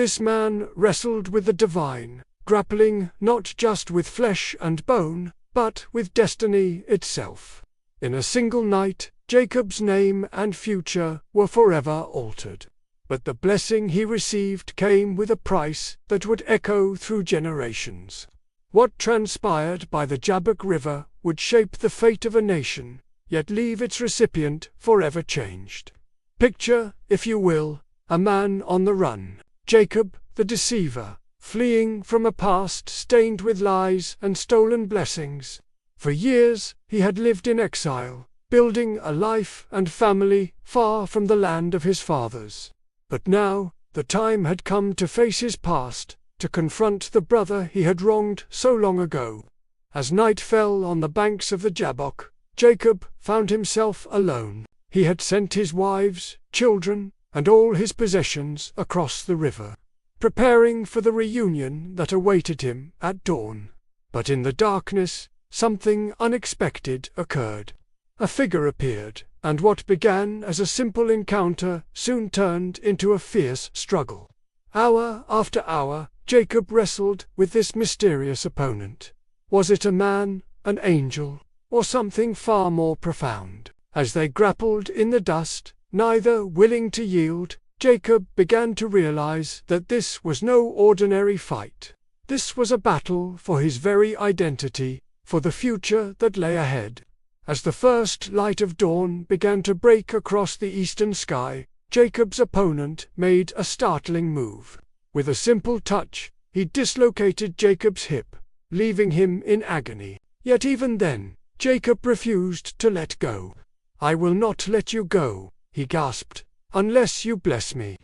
this man wrestled with the divine, grappling not just with flesh and bone, but with destiny itself. In a single night, Jacob's name and future were forever altered. But the blessing he received came with a price that would echo through generations. What transpired by the Jabbok River would shape the fate of a nation, yet leave its recipient forever changed. Picture, if you will, a man on the run, Jacob, the deceiver, fleeing from a past stained with lies and stolen blessings. For years he had lived in exile, building a life and family far from the land of his fathers. But now, the time had come to face his past, to confront the brother he had wronged so long ago. As night fell on the banks of the Jabbok, Jacob found himself alone. He had sent his wives, children, and all his possessions across the river, preparing for the reunion that awaited him at dawn. But in the darkness, something unexpected occurred. A figure appeared, and what began as a simple encounter soon turned into a fierce struggle. Hour after hour, Jacob wrestled with this mysterious opponent. Was it a man, an angel, or something far more profound? As they grappled in the dust, neither willing to yield, Jacob began to realize that this was no ordinary fight. This was a battle for his very identity, for the future that lay ahead. As the first light of dawn began to break across the eastern sky, Jacob's opponent made a startling move. With a simple touch, he dislocated Jacob's hip, leaving him in agony. Yet even then, Jacob refused to let go. "I will not let you go," he gasped, "unless you bless me."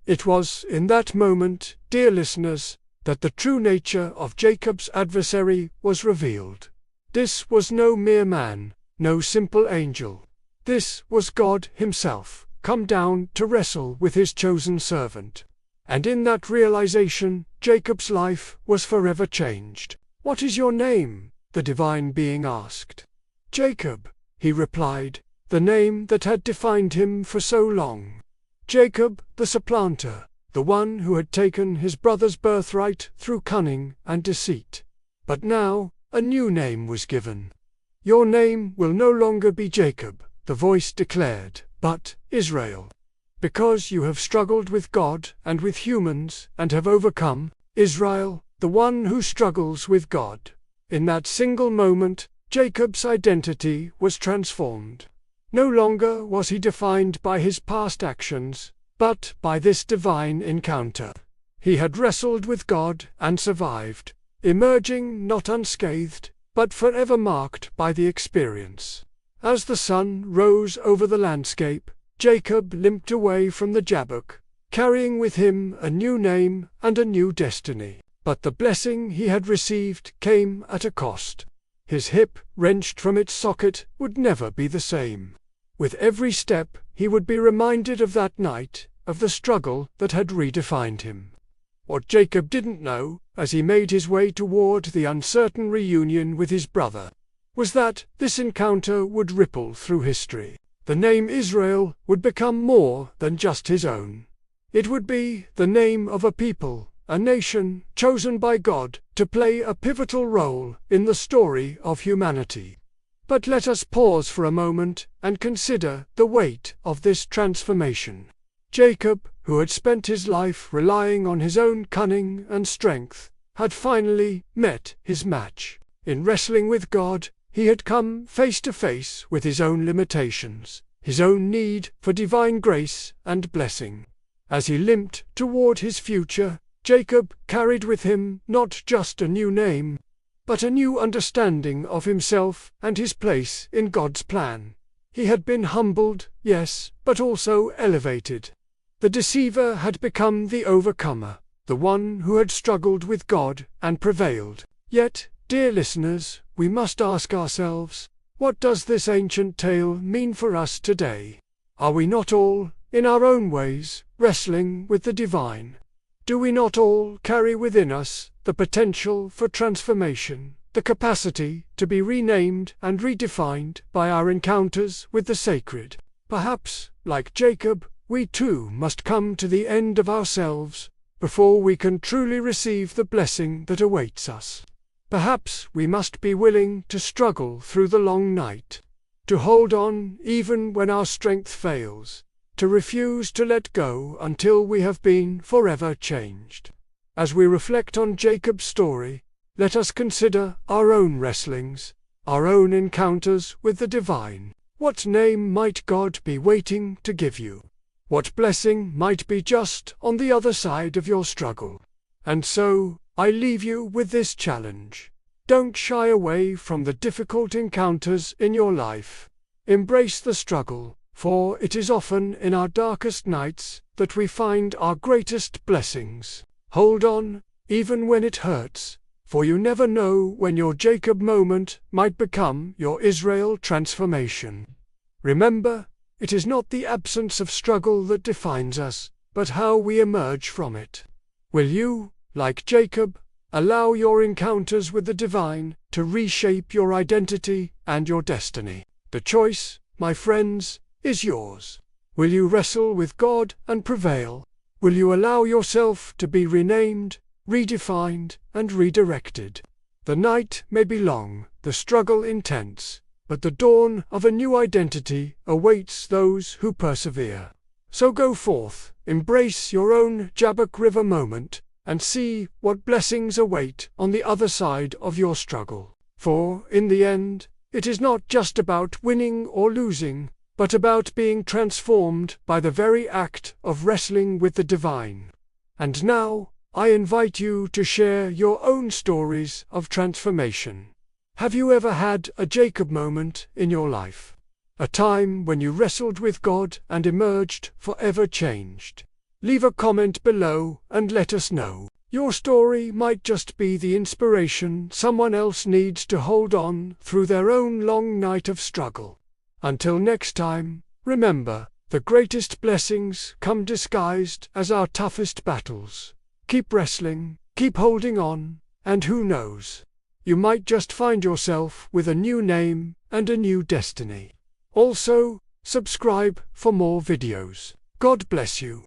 It was in that moment, dear listeners, that the true nature of Jacob's adversary was revealed. This was no mere man, no simple angel. This was God himself, come down to wrestle with his chosen servant. And in that realization, Jacob's life was forever changed. "What is your name?" the divine being asked. "Jacob," he replied, the name that had defined him for so long. Jacob, the supplanter, the one who had taken his brother's birthright through cunning and deceit. But now, a new name was given. "Your name will no longer be Jacob," the voice declared, "but Israel. Because you have struggled with God and with humans and have overcome, Israel, the one who struggles with God." In that single moment, Jacob's identity was transformed. No longer was he defined by his past actions, but by this divine encounter. He had wrestled with God and survived, emerging not unscathed, but forever marked by the experience. As the sun rose over the landscape, Jacob limped away from the Jabbok, carrying with him a new name and a new destiny. But the blessing he had received came at a cost. His hip, wrenched from its socket, would never be the same. With every step, he would be reminded of that night, of the struggle that had redefined him. What Jacob didn't know, as he made his way toward the uncertain reunion with his brother, was that this encounter would ripple through history. The name Israel would become more than just his own. It would be the name of a people, a nation chosen by God to play a pivotal role in the story of humanity. But let us pause for a moment and consider the weight of this transformation. Jacob, who had spent his life relying on his own cunning and strength, had finally met his match. In wrestling with God, he had come face to face with his own limitations, his own need for divine grace and blessing. As he limped toward his future, Jacob carried with him not just a new name, but a new understanding of himself and his place in God's plan. He had been humbled, yes, but also elevated. The deceiver had become the overcomer, the one who had struggled with God and prevailed. Yet, dear listeners, we must ask ourselves, what does this ancient tale mean for us today? Are we not all, in our own ways, wrestling with the divine? Do we not all carry within us the potential for transformation, the capacity to be renamed and redefined by our encounters with the sacred? Perhaps, like Jacob, we too must come to the end of ourselves, before we can truly receive the blessing that awaits us. Perhaps we must be willing to struggle through the long night, to hold on even when our strength fails, to refuse to let go until we have been forever changed. As we reflect on Jacob's story, let us consider our own wrestlings, our own encounters with the divine. What name might God be waiting to give you? What blessing might be just on the other side of your struggle? And so, I leave you with this challenge. Don't shy away from the difficult encounters in your life. Embrace the struggle, for it is often in our darkest nights that we find our greatest blessings. Hold on, even when it hurts, for you never know when your Jacob moment might become your Israel transformation. Remember, it is not the absence of struggle that defines us, but how we emerge from it. Will you, like Jacob, allow your encounters with the divine to reshape your identity and your destiny? The choice, my friends, is yours. Will you wrestle with God and prevail? Will you allow yourself to be renamed, redefined, and redirected? The night may be long, the struggle intense, but the dawn of a new identity awaits those who persevere. So go forth, embrace your own Jabbok River moment, and see what blessings await on the other side of your struggle. For, in the end, it is not just about winning or losing, but about being transformed by the very act of wrestling with the divine. And now, I invite you to share your own stories of transformation. Have you ever had a Jacob moment in your life? A time when you wrestled with God and emerged forever changed? Leave a comment below and let us know. Your story might just be the inspiration someone else needs to hold on through their own long night of struggle. Until next time, remember, the greatest blessings come disguised as our toughest battles. Keep wrestling, keep holding on, and who knows? You might just find yourself with a new name and a new destiny. Also, subscribe for more videos. God bless you.